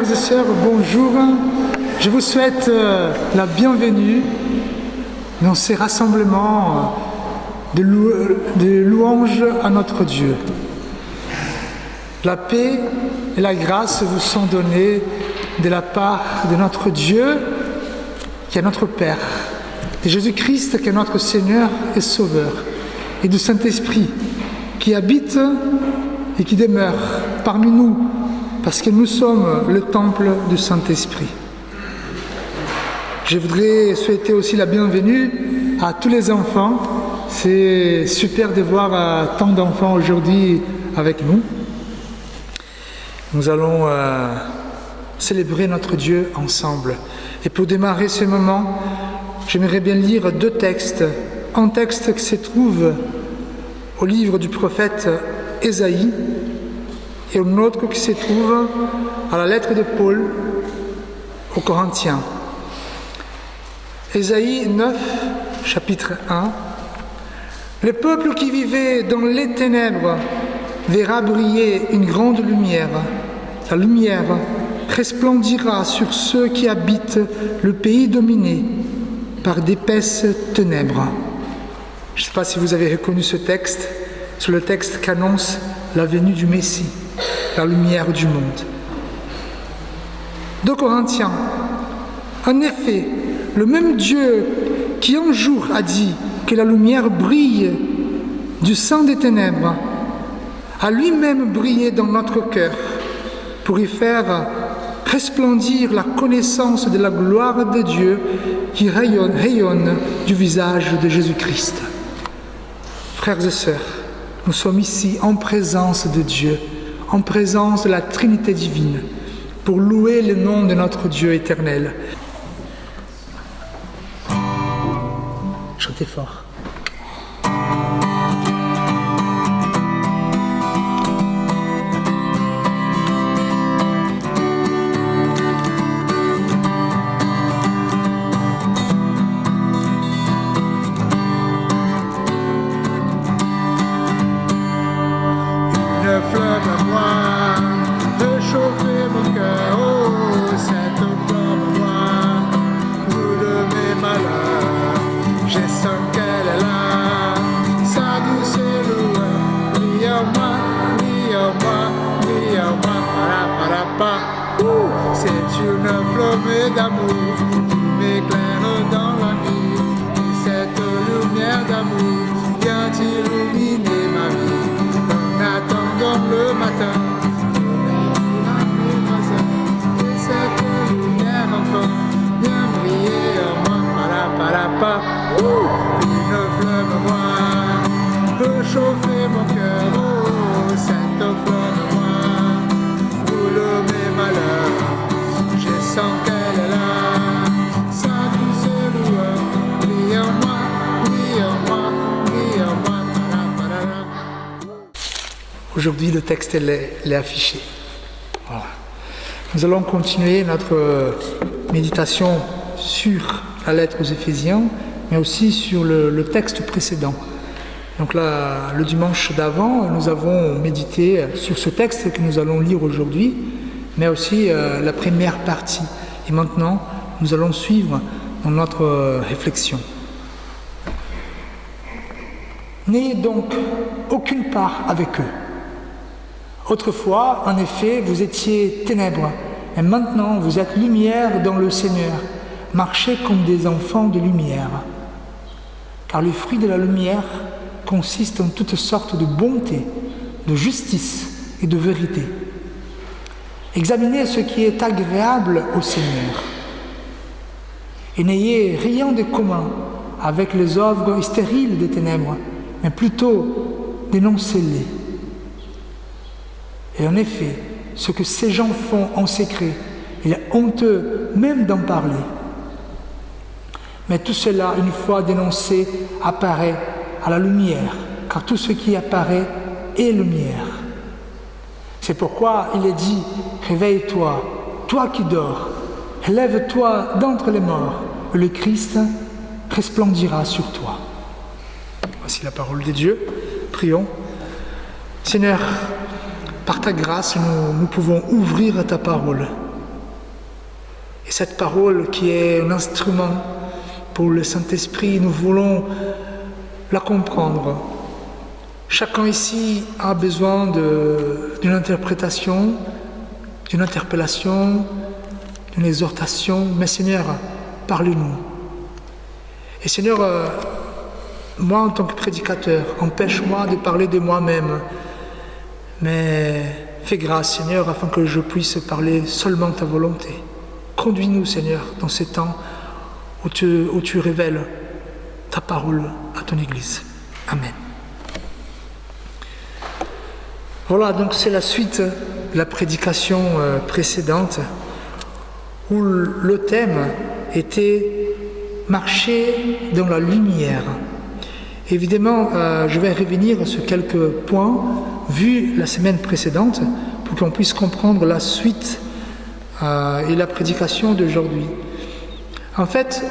Frères et sœurs, bonjour. Je vous souhaite la bienvenue dans ces rassemblements de louanges à notre Dieu. La paix et la grâce vous sont données de la part de notre Dieu, qui est notre Père, de Jésus-Christ, qui est notre Seigneur et Sauveur, et du Saint-Esprit, qui habite et qui demeure parmi nous, parce que nous sommes le temple du Saint-Esprit. Je voudrais souhaiter aussi la bienvenue à tous les enfants. C'est super de voir tant d'enfants aujourd'hui avec nous. Nous allons célébrer notre Dieu ensemble. Et pour démarrer ce moment, j'aimerais bien lire deux textes. Un texte qui se trouve au livre du prophète Ésaïe et un autre qui se trouve à la lettre de Paul aux Corinthiens. Ésaïe 9, chapitre 1. Le peuple qui vivait dans les ténèbres verra briller une grande lumière. La lumière resplendira sur ceux qui habitent le pays dominé par d'épaisses ténèbres. Je ne sais pas si vous avez reconnu ce texte. C'est le texte qu'annonce la venue du Messie, la lumière du monde. 2 Corinthiens. En effet, le même Dieu qui un jour a dit que la lumière brille du sein des ténèbres, a lui-même brillé dans notre cœur pour y faire resplendir la connaissance de la gloire de Dieu qui rayonne du visage de Jésus-Christ. Frères et sœurs, nous sommes ici en présence de Dieu, en présence de la Trinité divine, pour louer le nom de notre Dieu éternel. Chantez fort. C'est une flamme d'amour qui m'éclaire dans la nuit. Et cette lumière d'amour vient illuminer ma vie. En attendant le matin, et cette lumière enfin vient briller en moi. Une flamme noire peut chauffer mon cœur. Oh, cette flamme noire brûle mes malheurs. Je sens qu'elle est là, sa douce lueur, brille en moi, brille en moi, brille en moi. Aujourd'hui, le texte est affiché. Voilà. Nous allons continuer notre méditation sur la lettre aux Éphésiens, mais aussi sur le texte précédent. Donc là, le dimanche d'avant, nous avons médité sur ce texte que nous allons lire aujourd'hui, mais aussi la première partie. Et maintenant, nous allons suivre dans notre réflexion. N'ayez donc aucune part avec eux. Autrefois, en effet, vous étiez ténèbres, et maintenant vous êtes lumière dans le Seigneur. Marchez comme des enfants de lumière. Car le fruit de la lumière consiste en toutes sortes de bonté, de justice et de vérité. Examinez ce qui est agréable au Seigneur. Et n'ayez rien de commun avec les œuvres stériles des ténèbres, mais plutôt dénoncez-les. Et en effet, ce que ces gens font en secret, il est honteux même d'en parler. Mais tout cela, une fois dénoncé, apparaît à la lumière, car tout ce qui apparaît est lumière. C'est pourquoi il est dit « Réveille-toi, toi qui dors, lève-toi d'entre les morts, et le Christ resplendira sur toi. » Voici la parole de Dieu. Prions. Seigneur, par ta grâce, nous pouvons ouvrir ta parole. Et cette parole qui est un instrument pour le Saint-Esprit, nous voulons la comprendre. Chacun ici a besoin d'une interprétation, d'une interpellation, d'une exhortation. Mais Seigneur, parle-nous. Et Seigneur, moi en tant que prédicateur, empêche-moi de parler de moi-même. Mais fais grâce, Seigneur, afin que je puisse parler seulement ta volonté. Conduis-nous, Seigneur, dans ces temps où tu révèles ta parole à ton Église. Amen. Voilà, donc c'est la suite de la prédication précédente où le thème était « Marcher dans la lumière ». Évidemment, je vais revenir sur quelques points vus la semaine précédente pour qu'on puisse comprendre la suite et la prédication d'aujourd'hui. En fait,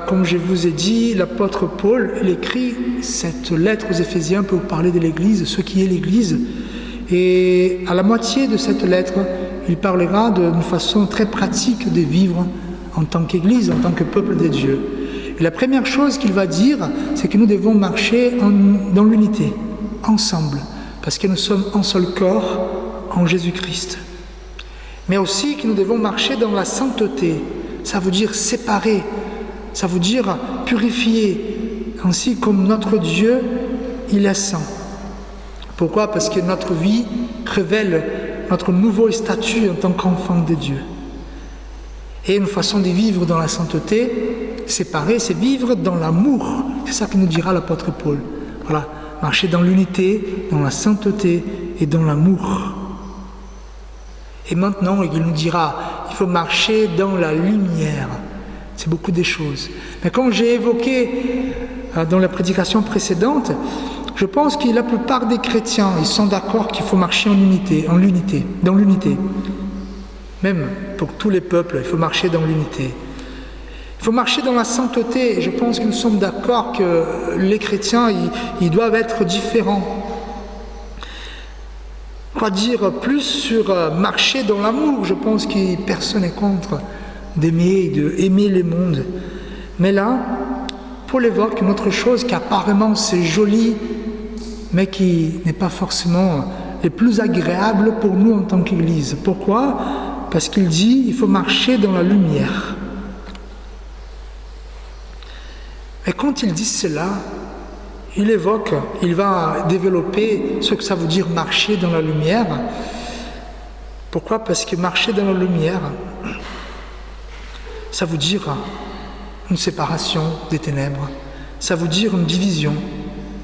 comme je vous ai dit, l'apôtre Paul, il écrit cette lettre aux Éphésiens pour parler de l'Église, ce qui est l'Église. Et à la moitié de cette lettre, il parlera d'une façon très pratique de vivre en tant qu'Église, en tant que peuple de Dieu. Et la première chose qu'il va dire, c'est que nous devons marcher dans l'unité, ensemble, parce que nous sommes un seul corps en Jésus-Christ. Mais aussi que nous devons marcher dans la sainteté, ça veut dire séparer, ça veut dire purifier, ainsi comme notre Dieu, il est saint. Pourquoi ? Parce que notre vie révèle notre nouveau statut en tant qu'enfant de Dieu. Et une façon de vivre dans la sainteté, séparer, c'est vivre dans l'amour. C'est ça que nous dira l'apôtre Paul. Voilà, marcher dans l'unité, dans la sainteté et dans l'amour. Et maintenant, il nous dira, il faut marcher dans la lumière. C'est beaucoup de choses. Mais comme j'ai évoqué dans la prédication précédente, je pense que la plupart des chrétiens, ils sont d'accord qu'il faut marcher dans l'unité. Même pour tous les peuples, il faut marcher dans l'unité. Il faut marcher dans la sainteté. Je pense que nous sommes d'accord que les chrétiens, ils doivent être différents. Quoi dire plus sur marcher dans l'amour? Je pense que personne n'est contre d'aimer le monde. Mais là, Paul évoque une autre chose qui apparemment c'est joli, mais qui n'est pas forcément le plus agréable pour nous en tant qu'Église. Pourquoi ? Parce qu'il dit il faut marcher dans la lumière. Et quand il dit cela, il va développer ce que ça veut dire marcher dans la lumière. Pourquoi ? Parce que marcher dans la lumière, ça veut dire une séparation des ténèbres, ça veut dire une division,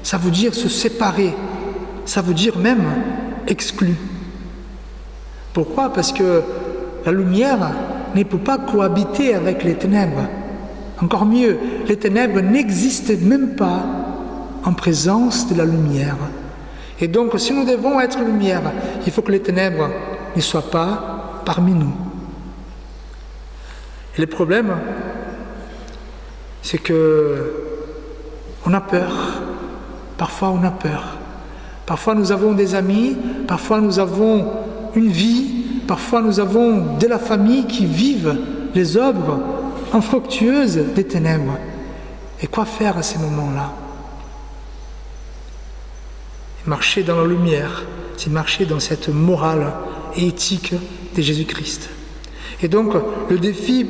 ça veut dire se séparer, ça veut dire même exclu. Pourquoi ? Parce que la lumière ne peut pas cohabiter avec les ténèbres. Encore mieux, les ténèbres n'existent même pas en présence de la lumière. Et donc, si nous devons être lumière, il faut que les ténèbres ne soient pas parmi nous. Et le problème, c'est que on a peur. Parfois, on a peur. Parfois, nous avons des amis. Parfois, nous avons une vie. Parfois, nous avons de la famille qui vivent les œuvres infructueuses des ténèbres. Et quoi faire à ces moments-là ? Marcher dans la lumière, c'est marcher dans cette morale et éthique de Jésus-Christ. Et donc, le défi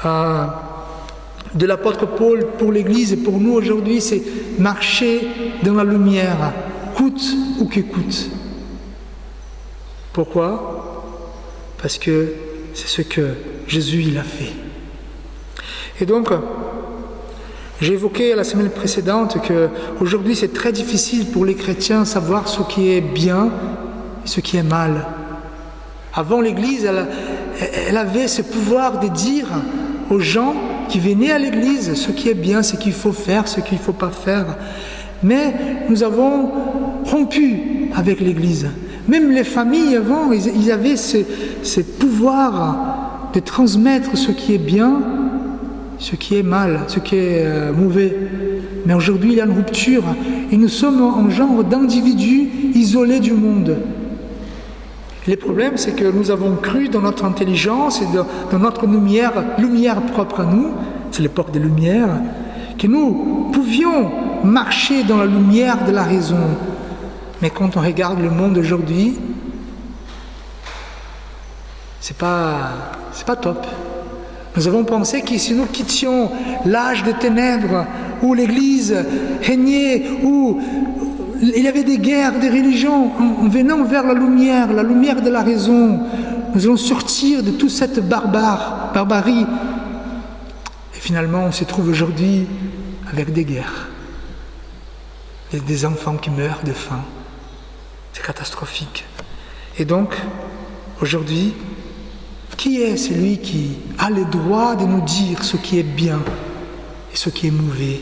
de l'apôtre Paul pour l'Église et pour nous aujourd'hui, c'est marcher dans la lumière, coûte ou que coûte. Pourquoi ? Parce que c'est ce que Jésus il a fait. Et donc, j'ai évoqué la semaine précédente qu'aujourd'hui c'est très difficile pour les chrétiens de savoir ce qui est bien et ce qui est mal. Avant, l'Église, elle avait ce pouvoir de dire aux gens qui venaient à l'Église ce qui est bien, ce qu'il faut faire, ce qu'il ne faut pas faire. Mais nous avons rompu avec l'Église. Même les familles avant, ils avaient ce pouvoir de transmettre ce qui est bien, ce qui est mal, ce qui est mauvais. Mais aujourd'hui, il y a une rupture et nous sommes un genre d'individus isolés du monde. Le problème, c'est que nous avons cru dans notre intelligence et dans notre lumière propre à nous, c'est l'époque des Lumières, que nous pouvions marcher dans la lumière de la raison. Mais quand on regarde le monde aujourd'hui, c'est pas top. Nous avons pensé que si nous quittions l'âge des ténèbres, où l'Église régnait, où il y avait des guerres, des religions, en venant vers la lumière de la raison, nous allons sortir de toute cette barbarie. Et finalement, on se trouve aujourd'hui avec des guerres, des enfants qui meurent de faim. C'est catastrophique. Et donc, aujourd'hui, qui est celui qui a le droit de nous dire ce qui est bien et ce qui est mauvais?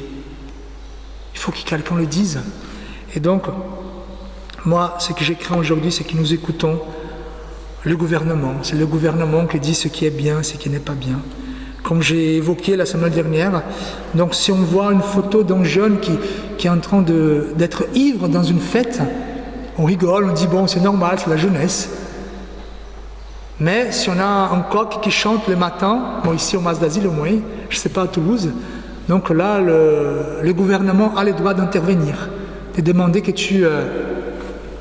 Il faut que quelqu'un le dise. Et donc, moi, ce que j'ai craint aujourd'hui, c'est que nous écoutons le gouvernement. C'est le gouvernement qui dit ce qui est bien, ce qui n'est pas bien. Comme j'ai évoqué la semaine dernière, donc si on voit une photo d'un jeune qui est en train d'être ivre dans une fête, on rigole, on dit bon, c'est normal, c'est la jeunesse. Mais si on a un coq qui chante le matin, bon ici au Mas d'Asile au moins, je ne sais pas à Toulouse, donc là le gouvernement a le droit d'intervenir, de demander que tu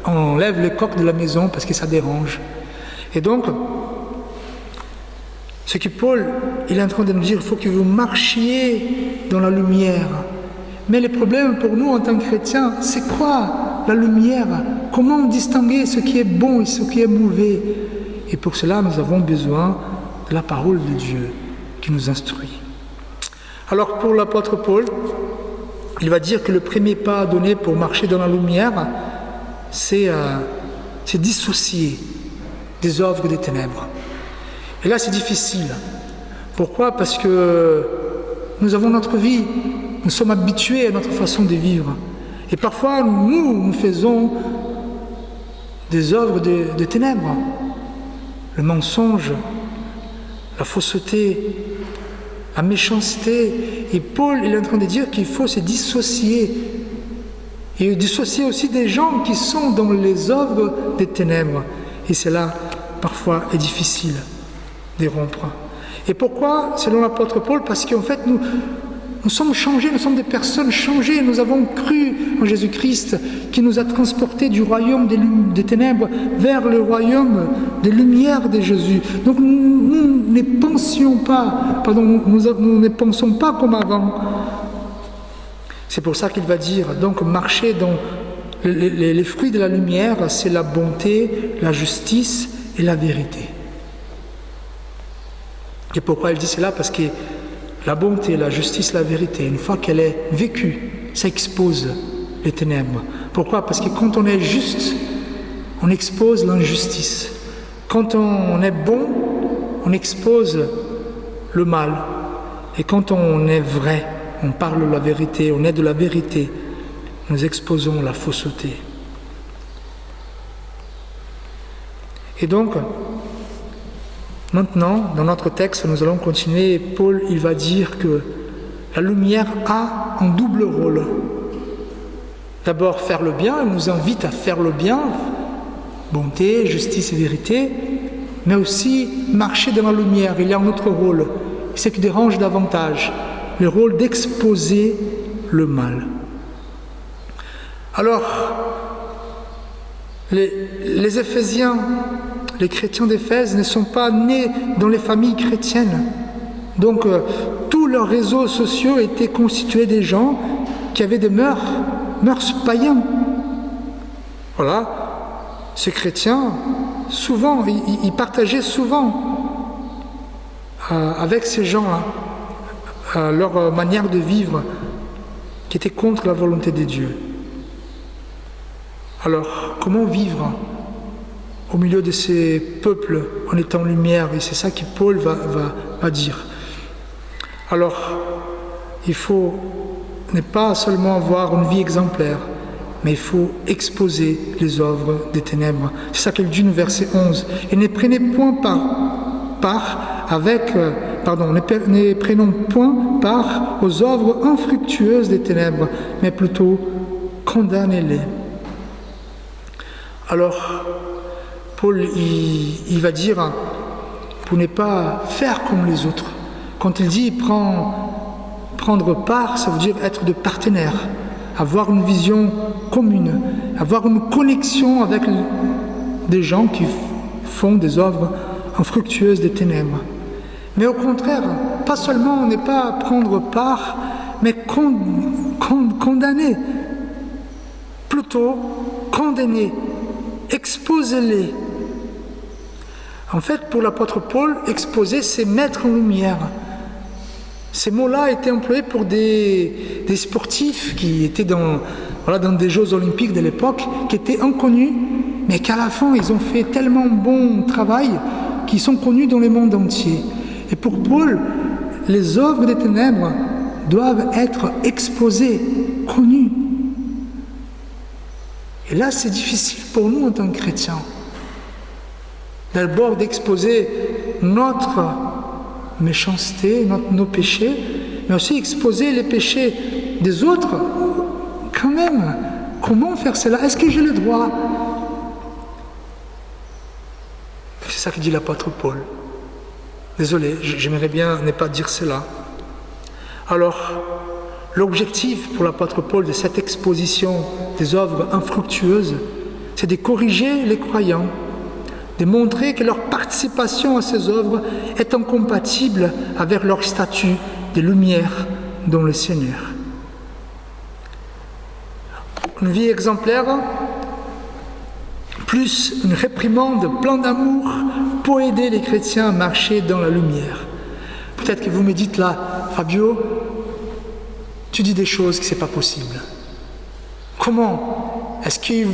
enlèves le coq de la maison parce que ça dérange. Et donc, ce que Paul il est en train de nous dire, il faut que vous marchiez dans la lumière. Mais le problème pour nous en tant que chrétiens, c'est quoi la lumière? Comment distinguer ce qui est bon et ce qui est mauvais? Et pour cela, nous avons besoin de la parole de Dieu qui nous instruit. Alors pour l'apôtre Paul, il va dire que le premier pas à donner pour marcher dans la lumière, c'est dissocier des œuvres des ténèbres. Et là, c'est difficile. Pourquoi? Parce que nous avons notre vie, nous sommes habitués à notre façon de vivre. Et parfois, nous faisons des œuvres de ténèbres. Le mensonge, la fausseté, la méchanceté. Et Paul il est en train de dire qu'il faut se dissocier. Et dissocier aussi des gens qui sont dans les œuvres des ténèbres. Et cela, parfois, est difficile de rompre. Et pourquoi, selon l'apôtre Paul? Parce qu'en fait, nous sommes changés, nous sommes des personnes changées. Nous avons cru en Jésus-Christ qui nous a transportés du royaume des ténèbres vers le royaume des lumières de Jésus. Donc nous ne pensons pas comme avant. C'est pour ça qu'il va dire, donc marcher dans les fruits de la lumière, c'est la bonté, la justice et la vérité. Et pourquoi il dit cela? Parce que la bonté, la justice, la vérité, une fois qu'elle est vécue, ça expose les ténèbres. Pourquoi? Parce que quand on est juste, on expose l'injustice. Quand on est bon, on expose le mal. Et quand on est vrai, on parle de la vérité, on est de la vérité, nous exposons la fausseté. Et donc, maintenant, dans notre texte, nous allons continuer. Paul, il va dire que la lumière a un double rôle. D'abord, faire le bien, il nous invite à faire le bien, bonté, justice et vérité, mais aussi marcher dans la lumière. Il y a un autre rôle, c'est qui dérange davantage, le rôle d'exposer le mal. Alors, les Éphésiens, les chrétiens d'Éphèse ne sont pas nés dans les familles chrétiennes. Donc, tous leurs réseaux sociaux étaient constitués des gens qui avaient des mœurs païens. Voilà. Ces chrétiens, souvent, ils partageaient souvent avec ces gens-là leur manière de vivre qui était contre la volonté de Dieu. Alors, comment vivre au milieu de ces peuples en étant lumière? Et c'est ça que Paul va dire. Alors, il faut ne pas seulement avoir une vie exemplaire, mais il faut exposer les œuvres des ténèbres. C'est ça qu'il dit au verset 11. Et ne prenez point ne prenons point part aux œuvres infructueuses des ténèbres, mais plutôt condamnez-les. Alors, Paul, il va dire, pour ne pas faire comme les autres. Quand il dit prendre part, ça veut dire être de partenaire, avoir une vision commune, avoir une connexion avec des gens qui font des œuvres infructueuses des ténèbres. Mais au contraire, pas seulement on n'est pas à prendre part, mais condamner, plutôt condamner, exposer-les. En fait, pour l'apôtre Paul, exposer, c'est mettre en lumière. Ces mots-là étaient employés pour des sportifs qui étaient dans des Jeux olympiques de l'époque, qui étaient inconnus, mais qu'à la fin, ils ont fait tellement bon travail qu'ils sont connus dans le monde entier. Et pour Paul, les œuvres des ténèbres doivent être exposées, connues. Et là, c'est difficile pour nous en tant que chrétiens. D'abord d'exposer notre méchanceté, nos péchés, mais aussi exposer les péchés des autres. Quand même, comment faire cela? Est-ce que j'ai le droit? C'est ça que dit l'apôtre Paul. Désolé, j'aimerais bien ne pas dire cela. Alors, l'objectif pour l'apôtre Paul de cette exposition des œuvres infructueuses, c'est de corriger les croyants, de montrer que leur participation à ces œuvres est incompatible avec leur statut de lumière dans le Seigneur. Une vie exemplaire, plus une réprimande pleine d'amour pour aider les chrétiens à marcher dans la lumière. Peut-être que vous me dites là, Fabio, tu dis des choses que ce n'est pas possible. Comment? Est-ce que,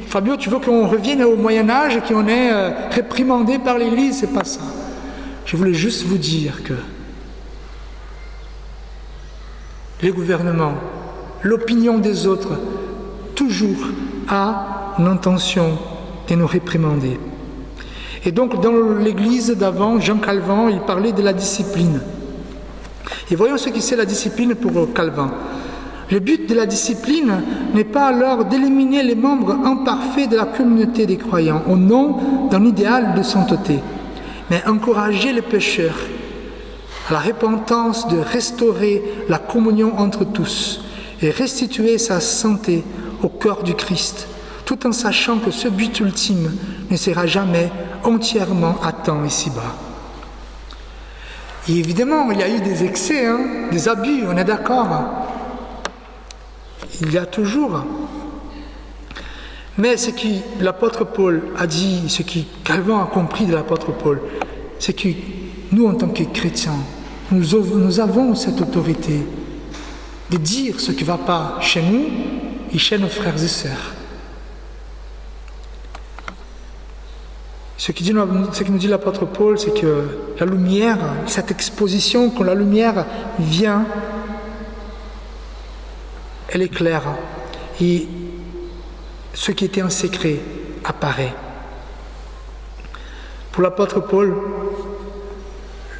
Fabio, tu veux qu'on revienne au Moyen-Âge et qu'on est réprimandé par l'Église? C'est pas ça. Je voulais juste vous dire que les gouvernements, l'opinion des autres, toujours a l'intention de nous réprimander. Et donc, dans l'Église d'avant, Jean Calvin, il parlait de la discipline. Et voyons ce que c'est la discipline pour Calvin. Le but de la discipline n'est pas alors d'éliminer les membres imparfaits de la communauté des croyants au nom d'un idéal de sainteté, mais encourager les pécheurs à la repentance, de restaurer la communion entre tous et restituer sa santé au cœur du Christ, tout en sachant que ce but ultime ne sera jamais entièrement atteint ici-bas. Et évidemment, il y a eu des excès, des abus, on est d'accord. Il y a toujours. Mais ce que l'apôtre Paul a dit, ce que Calvin a compris de l'apôtre Paul, c'est que nous, en tant que chrétiens, nous avons cette autorité de dire ce qui ne va pas chez nous et chez nos frères et sœurs. Ce que nous dit l'apôtre Paul, c'est que la lumière, cette exposition, quand la lumière vient, elle éclaire et ce qui était en secret apparaît. Pour l'apôtre Paul,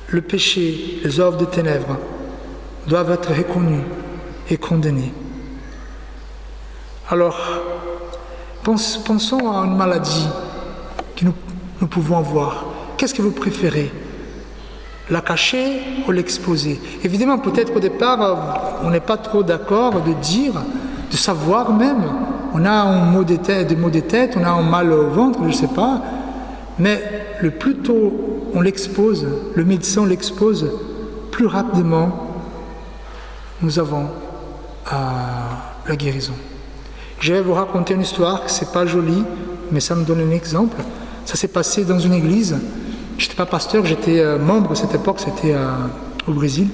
le péché, les œuvres des ténèbres doivent être reconnus et condamnés. Alors, pensons à une maladie que nous pouvons avoir. Qu'est-ce que vous préférez? La cacher ou l'exposer? Évidemment, peut-être au départ, on n'est pas trop d'accord de dire, de savoir même. On a un maux de tête, on a un mal au ventre, je ne sais pas. Mais le plus tôt on l'expose, le médecin l'expose, plus rapidement nous avons la guérison. Je vais vous raconter une histoire, ce n'est pas joli, mais ça me donne un exemple. Ça s'est passé dans une église. Je n'étais pas pasteur, j'étais membre à cette époque, c'était au Brésil.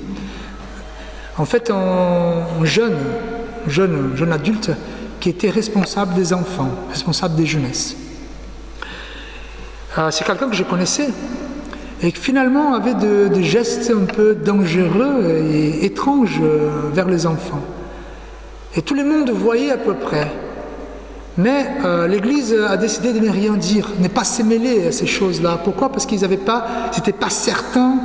En fait, un jeune adulte qui était responsable des enfants, responsable des jeunesses. C'est quelqu'un que je connaissais et qui finalement avait des gestes un peu dangereux et étranges vers les enfants. Et tout le monde voyait à peu près. Mais l'Église a décidé de ne rien dire, ne pas se mêler à ces choses-là. Pourquoi? Parce qu'ils n'étaient pas certains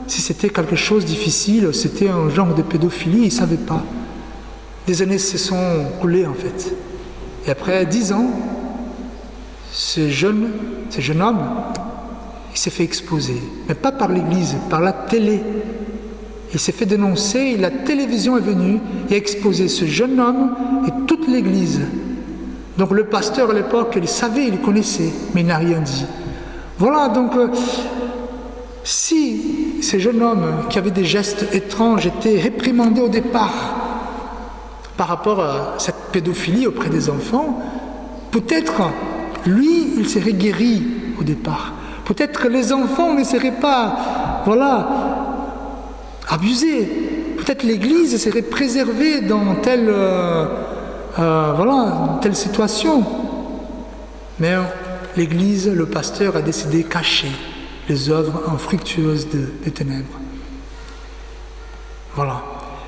si c'était quelque chose de difficile, c'était un genre de pédophilie, ils ne savaient pas. Des années se sont coulées en fait. Et après 10 ans, ce jeune homme, il s'est fait exposer, mais pas par l'Église, par la télé. Il s'est fait dénoncer et la télévision est venue et a exposé ce jeune homme et toute l'Église. Donc le pasteur à l'époque, il savait, il connaissait, mais il n'a rien dit. Voilà, donc si ces jeunes hommes qui avaient des gestes étranges étaient réprimandés au départ par rapport à cette pédophilie auprès des enfants, peut-être lui, il serait guéri au départ. Peut-être que les enfants ne seraient pas, abusés. Peut-être l'Église serait préservée dans telle situation. Mais l'Église, le pasteur a décidé de cacher les œuvres infructueuses des ténèbres. Voilà.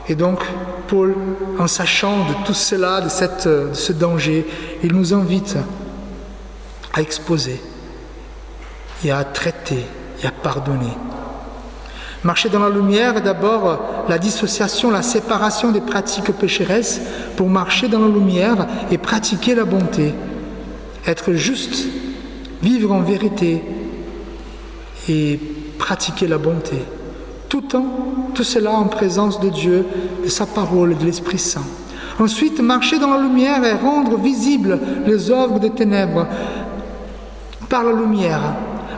Et donc, Paul, en sachant de tout cela, de ce danger, il nous invite à exposer et à traiter et à pardonner. Marcher dans la lumière est d'abord la dissociation, la séparation des pratiques pécheresses pour marcher dans la lumière et pratiquer la bonté. Être juste, vivre en vérité et pratiquer la bonté. Tout cela en présence de Dieu, de sa parole et de l'Esprit Saint. Ensuite, marcher dans la lumière et rendre visibles les œuvres des ténèbres par la lumière,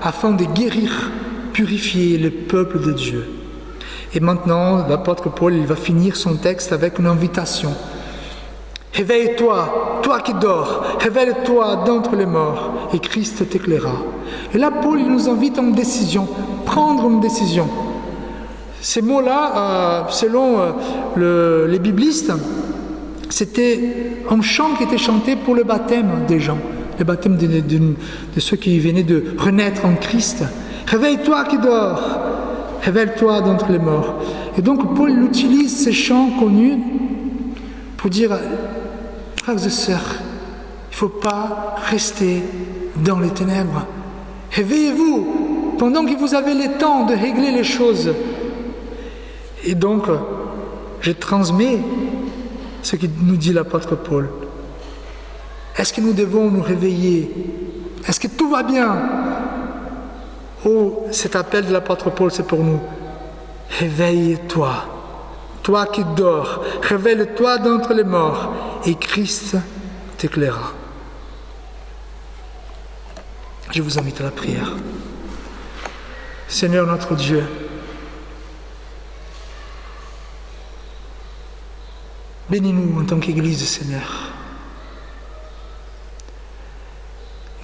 afin de guérir, purifier le peuple de Dieu. Et maintenant, l'apôtre Paul, il va finir son texte avec une invitation. Réveille-toi, toi qui dors, réveille-toi d'entre les morts, et Christ t'éclairera. Et là, Paul, il nous invite à une décision, prendre une décision. Ces mots-là, selon les biblistes, c'était un chant qui était chanté pour le baptême des gens, le baptême de ceux qui venaient de renaître en Christ. Réveille-toi qui dors, réveille-toi d'entre les morts. Et donc Paul utilise ces chants connus pour dire, frères et sœurs, il ne faut pas rester dans les ténèbres. Réveillez-vous pendant que vous avez le temps de régler les choses. Et donc, je transmets ce que nous dit l'apôtre Paul. Est-ce que nous devons nous réveiller? Est-ce que tout va bien? Oh, cet appel de l'apôtre Paul, c'est pour nous. Réveille-toi, toi qui dors, réveille-toi d'entre les morts, et Christ t'éclairera. Je vous invite à la prière. Seigneur notre Dieu, bénis-nous en tant qu'Église, Seigneur.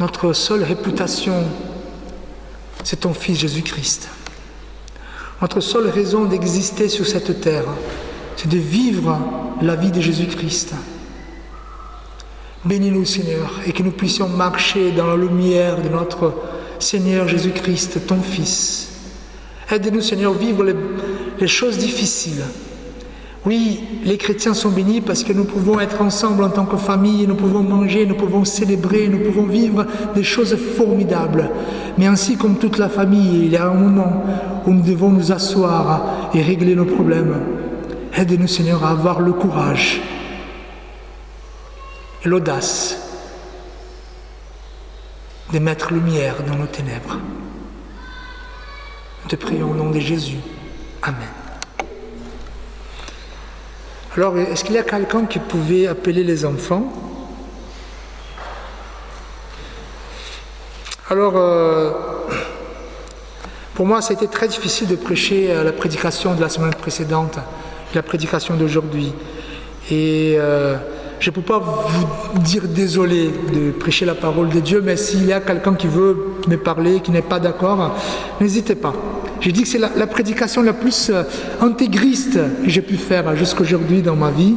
Notre seule réputation, c'est ton Fils Jésus-Christ. Notre seule raison d'exister sur cette terre, c'est de vivre la vie de Jésus-Christ. Bénis-nous, Seigneur, et que nous puissions marcher dans la lumière de notre Seigneur Jésus-Christ, ton Fils. Aide-nous, Seigneur, à vivre les choses difficiles. Oui, les chrétiens sont bénis parce que nous pouvons être ensemble en tant que famille, nous pouvons manger, nous pouvons célébrer, nous pouvons vivre des choses formidables. Mais ainsi comme toute la famille, il y a un moment où nous devons nous asseoir et régler nos problèmes. Aide-nous, Seigneur, à avoir le courage et l'audace de mettre lumière dans nos ténèbres. Nous te prions au nom de Jésus. Amen. Alors, est-ce qu'il y a quelqu'un qui pouvait appeler les enfants? Alors, pour moi, ça a été très difficile de prêcher la prédication de la semaine précédente, la prédication d'aujourd'hui. Et je ne peux pas vous dire désolé de prêcher la parole de Dieu, mais s'il y a quelqu'un qui veut me parler, qui n'est pas d'accord, n'hésitez pas. J'ai dit que c'est la prédication la plus intégriste que j'ai pu faire jusqu'aujourd'hui dans ma vie.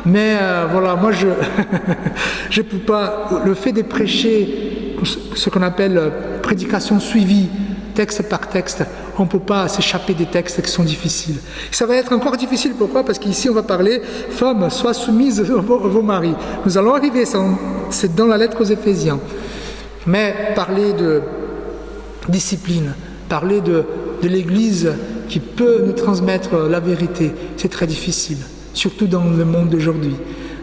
Mais voilà, moi je ne peux pas. Le fait de prêcher ce qu'on appelle prédication suivie, texte par texte, on ne peut pas s'échapper des textes qui sont difficiles. Ça va être encore difficile, pourquoi? Parce qu'ici on va parler « Femmes, sois soumises à vos maris ». Nous allons arriver, c'est dans la lettre aux Éphésiens. Mais parler de discipline, parler de l'Église qui peut nous transmettre la vérité, c'est très difficile, surtout dans le monde d'aujourd'hui.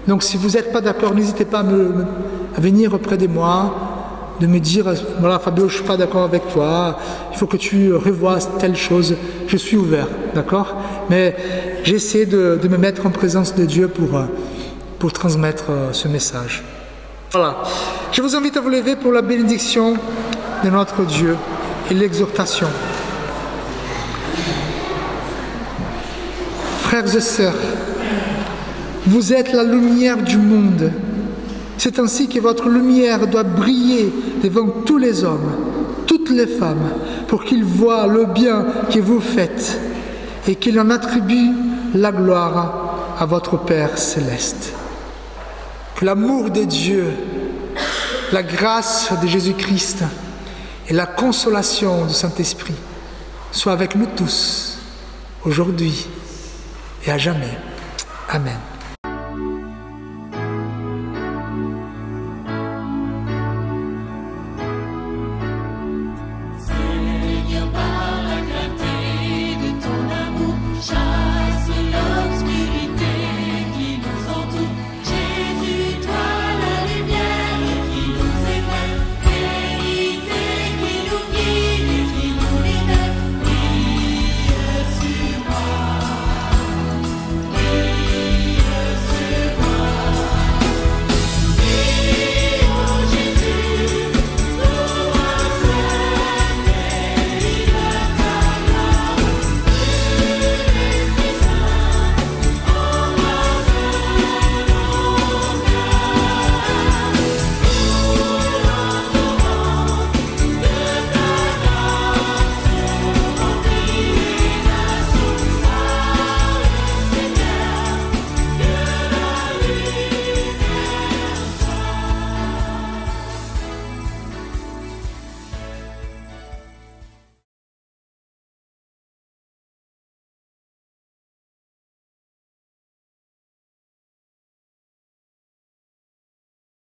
Donc si vous n'êtes pas d'accord, n'hésitez pas à venir auprès de moi, de me dire, voilà Fabio, je ne suis pas d'accord avec toi, il faut que tu revoies telle chose. Je suis ouvert, d'accord? Mais j'essaie de me mettre en présence de Dieu pour transmettre ce message. Voilà. Je vous invite à vous lever pour la bénédiction de notre Dieu et l'exhortation. Frères et sœurs, vous êtes la lumière du monde. C'est ainsi que votre lumière doit briller devant tous les hommes, toutes les femmes, pour qu'ils voient le bien que vous faites et qu'ils en attribuent la gloire à votre Père céleste. Que l'amour de Dieu, la grâce de Jésus-Christ et la consolation du Saint-Esprit soient avec nous tous, aujourd'hui et à jamais. Amen.